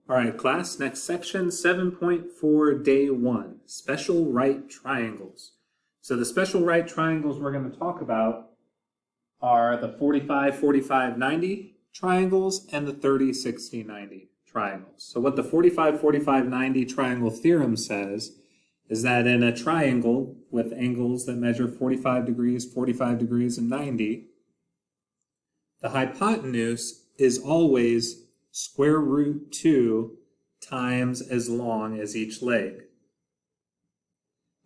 All right, class, next section, 7.4, day 1, special right triangles. So the special right triangles we're going to talk about are the 45, 45, 90 triangles and the 30, 60, 90 triangles. So what the 45, 45, 90 triangle theorem says is that in a triangle with angles that measure 45 degrees, and 90, the hypotenuse is always square root 2 times as long as each leg.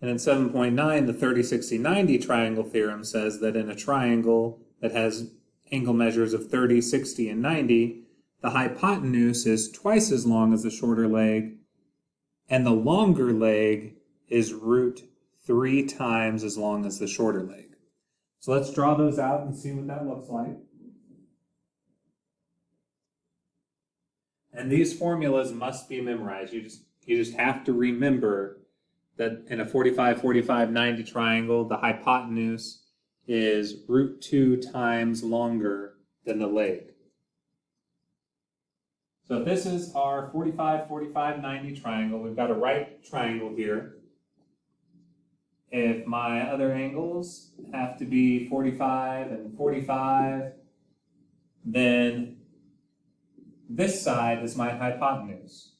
And in 7.9, the 30, 60, 90 triangle theorem says that in a triangle that has angle measures of 30, 60, and 90, the hypotenuse is twice as long as the shorter leg, and the longer leg is root 3 times as long as the shorter leg. So let's draw those out and see what that looks like. And these formulas must be memorized. You just have to remember that in a 45, 45, 90 triangle, the hypotenuse is root 2 times longer than the leg. So if this is our 45, 45, 90 triangle, we've got a right triangle here. If my other angles have to be 45 and 45, then this side is my hypotenuse.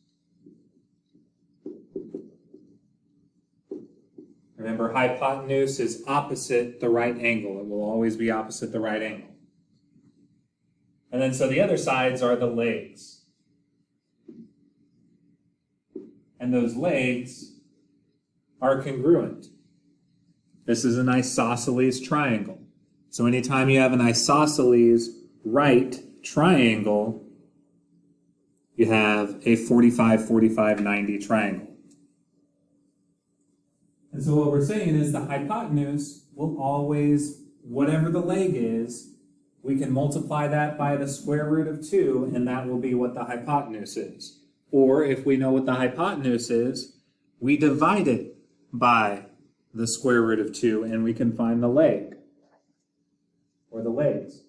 Remember, hypotenuse is opposite the right angle. It will always be opposite the right angle. And then so the other sides are the legs. And those legs are congruent. This is an isosceles triangle. So anytime you have an isosceles right triangle, you have a 45, 45, 90 triangle. And so what we're saying is the hypotenuse will always, whatever the leg is, we can multiply that by the square root of 2, and that will be what the hypotenuse is. Or if we know what the hypotenuse is, we divide it by the square root of 2, and we can find the leg, or the legs.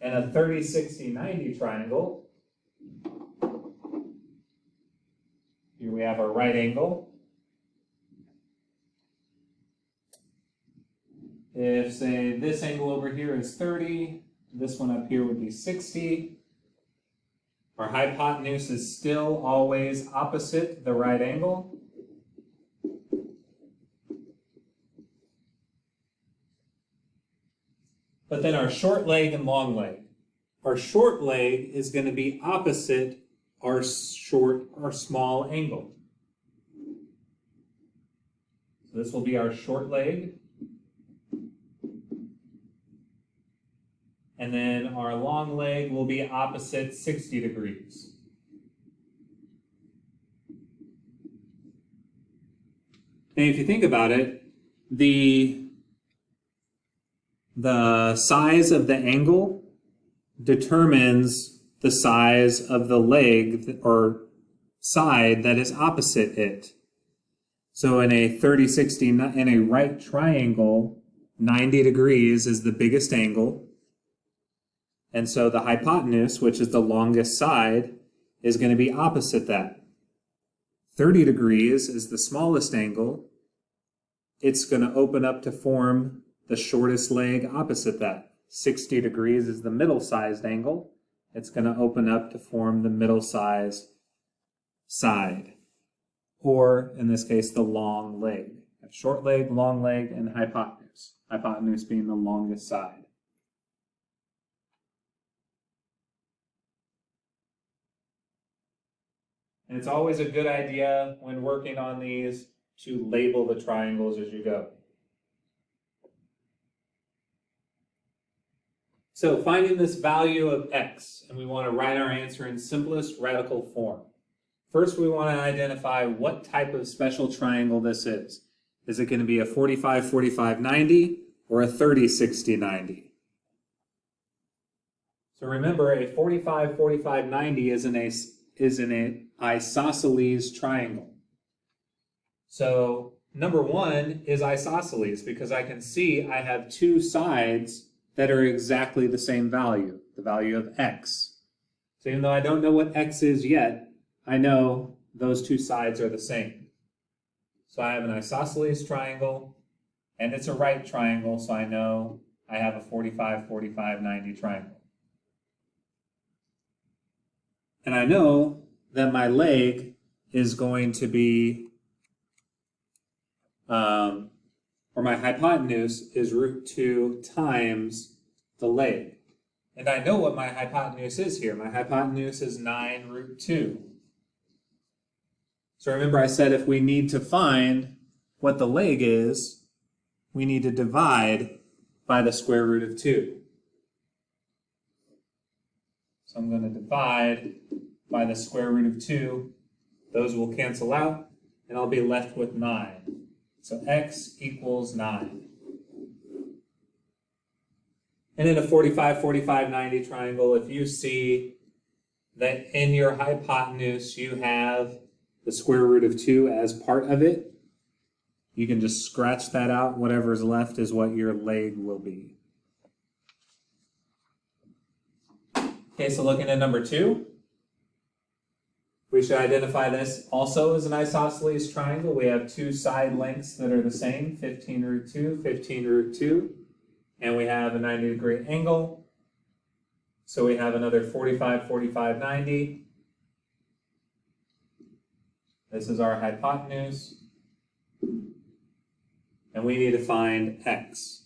And a 30, 60, 90 triangle, here we have our right angle. If, say, this angle over here is 30, this one up here would be 60. Our hypotenuse is still always opposite the right angle. But then our short leg and long leg. Our short leg is going to be opposite our small angle. So this will be our short leg. And then our long leg will be opposite 60 degrees. Now if you think about it, the size of the angle determines the size of the leg or side that is opposite it. So in a 30, 60, in a right triangle, 90 degrees is the biggest angle. And so the hypotenuse, which is the longest side, is going to be opposite that. 30 degrees is the smallest angle. It's going to open up to form the shortest leg opposite that. 60 degrees is the middle-sized angle. It's going to open up to form the middle-sized side. Or, in this case, the long leg. Short leg, long leg, and hypotenuse. Hypotenuse being the longest side. And it's always a good idea when working on these to label the triangles as you go. So finding this value of x, and we want to write our answer in simplest radical form. First, we want to identify what type of special triangle this is. Is it going to be a 45, 45, 90 or a 30, 60, 90? So remember, a 45, 45, 90 is an isosceles triangle. So number one is isosceles because I can see I have two sides that are exactly the same value, the value of x. So even though I don't know what x is yet, I know those two sides are the same. So I have an isosceles triangle, and it's a right triangle, so I know I have a 45, 45, 90 triangle. And I know that my leg is going to be, or my hypotenuse is root 2 times the leg. And I know what my hypotenuse is here. My hypotenuse is 9 root 2. So remember I said if we need to find what the leg is, we need to divide by the square root of 2. So I'm going to divide by the square root of 2. Those will cancel out, and I'll be left with 9. So x equals 9. And in a 45, 45, 90 triangle, if you see that in your hypotenuse you have the square root of 2 as part of it, you can just scratch that out. Whatever is left is what your leg will be. Okay, so looking at number 2, we should identify this also as an isosceles triangle. We have two side lengths that are the same, 15 root 2, 15 root 2. And we have a 90-degree angle. So we have another 45, 45, 90. This is our hypotenuse. And we need to find x.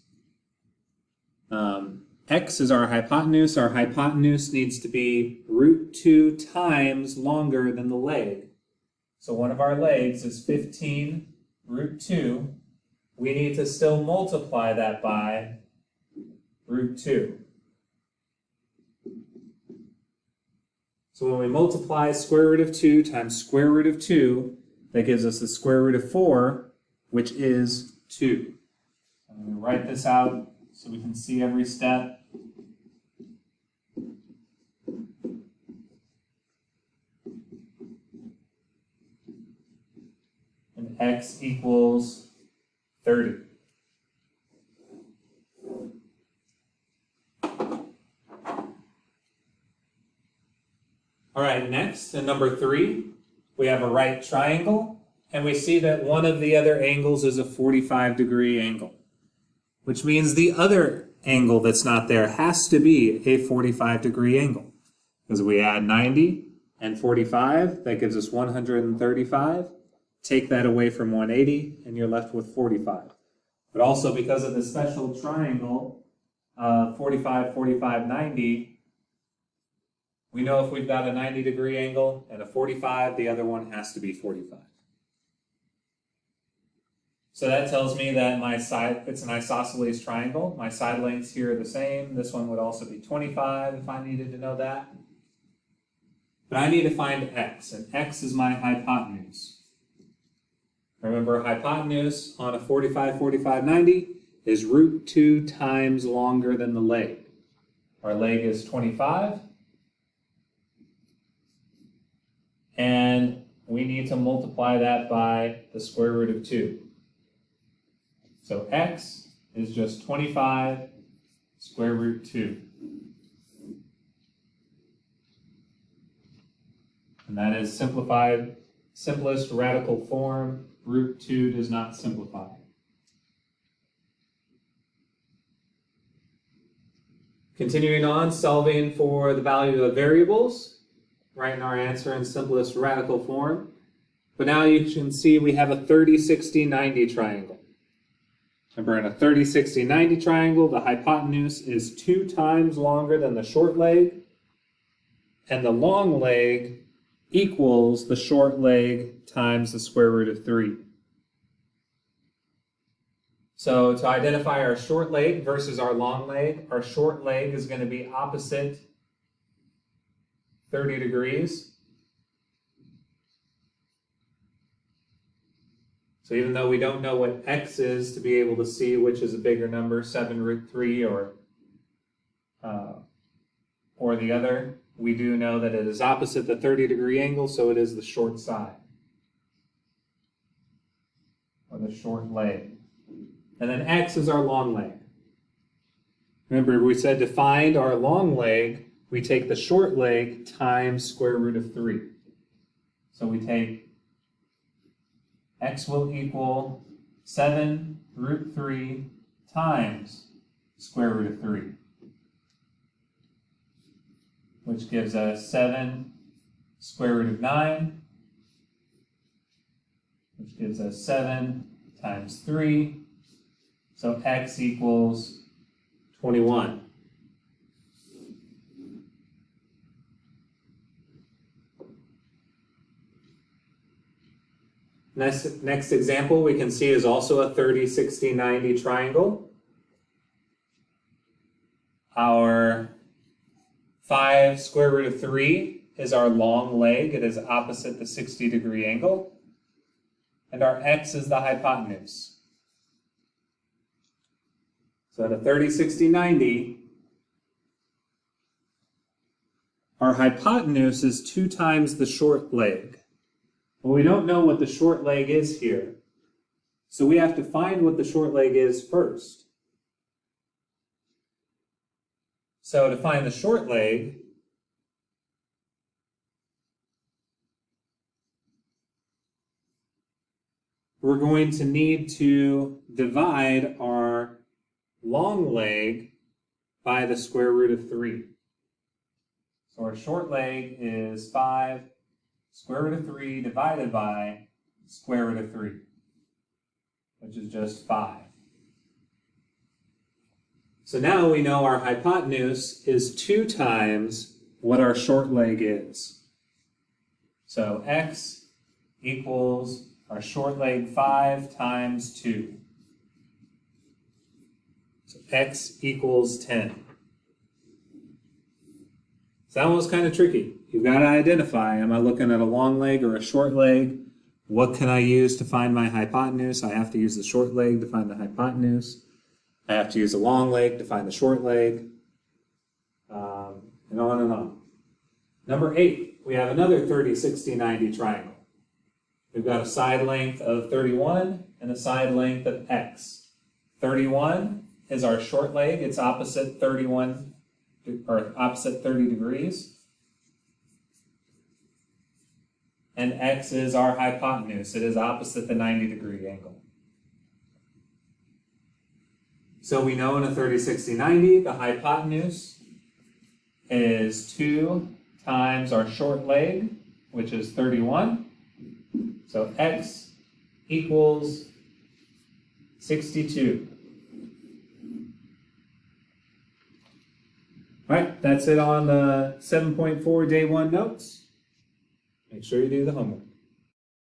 X is our hypotenuse. Our hypotenuse needs to be root 2 times longer than the leg. So one of our legs is 15 root 2. We need to still multiply that by root 2. So when we multiply square root of 2 times square root of 2, that gives us the square root of 4, which is 2. I'm going to write this out so we can see every step. And x equals 30. All right, next, in number 3, we have a right triangle, and we see that one of the other angles is a 45-degree angle, which means the other angle that's not there has to be a 45-degree angle. Because we add 90 and 45, that gives us 135. Take that away from 180, and you're left with 45. But also because of the special triangle, 45, 45, 90, we know if we've got a 90-degree angle and a 45, the other one has to be 45. So that tells me that it's an isosceles triangle. My side lengths here are the same. This one would also be 25 if I needed to know that. But I need to find x, and x is my hypotenuse. Remember, hypotenuse on a 45, 45, 90 is root 2 times longer than the leg. Our leg is 25. And we need to multiply that by the square root of 2. So x is just 25 square root 2. And that is simplest radical form. Root 2 does not simplify. Continuing on, solving for the value of variables. Writing our answer in simplest radical form. But now you can see we have a 30, 60, 90 triangle. Remember, in a 30, 60, 90 triangle, the hypotenuse is 2 times longer than the short leg, and the long leg equals the short leg times the square root of 3. So to identify our short leg versus our long leg, our short leg is going to be opposite 30 degrees. So even though we don't know what x is to be able to see which is a bigger number, 7 root 3 or the other, we do know that it is opposite the 30-degree angle, so it is the short side, or the short leg. And then x is our long leg. Remember, we said to find our long leg, we take the short leg times square root of 3. So we take x will equal 7 root 3 times square root of 3, which gives us 7 square root of 9, which gives us 7 times 3. So x equals 21. Next example we can see is also a 30, 60, 90 triangle. Our 5 square root of 3 is our long leg. It is opposite the 60-degree angle. And our x is the hypotenuse. So at a 30, 60, 90, our hypotenuse is 2 times the short leg. Well, we don't know what the short leg is here, so we have to find what the short leg is first. So to find the short leg, we're going to need to divide our long leg by the square root of 3. So our short leg is 5 square root of 3 divided by square root of 3, which is just 5. So now we know our hypotenuse is 2 times what our short leg is. So x equals our short leg 5 times 2. So x equals 10. So that one was kind of tricky. You've got to identify, am I looking at a long leg or a short leg? What can I use to find my hypotenuse? I have to use the short leg to find the hypotenuse. I have to use the long leg to find the short leg. And on and on. Number 8, we have another 30, 60, 90 triangle. We've got a side length of 31 and a side length of x. 31 is our short leg. It's opposite 31, or opposite 30 degrees. And x is our hypotenuse. It is opposite the 90-degree angle. So we know in a 30, 60, 90, the hypotenuse is 2 times our short leg, which is 31. So x equals 62. All right, that's it on the 7.4 day 1 notes. Make sure you do the homework.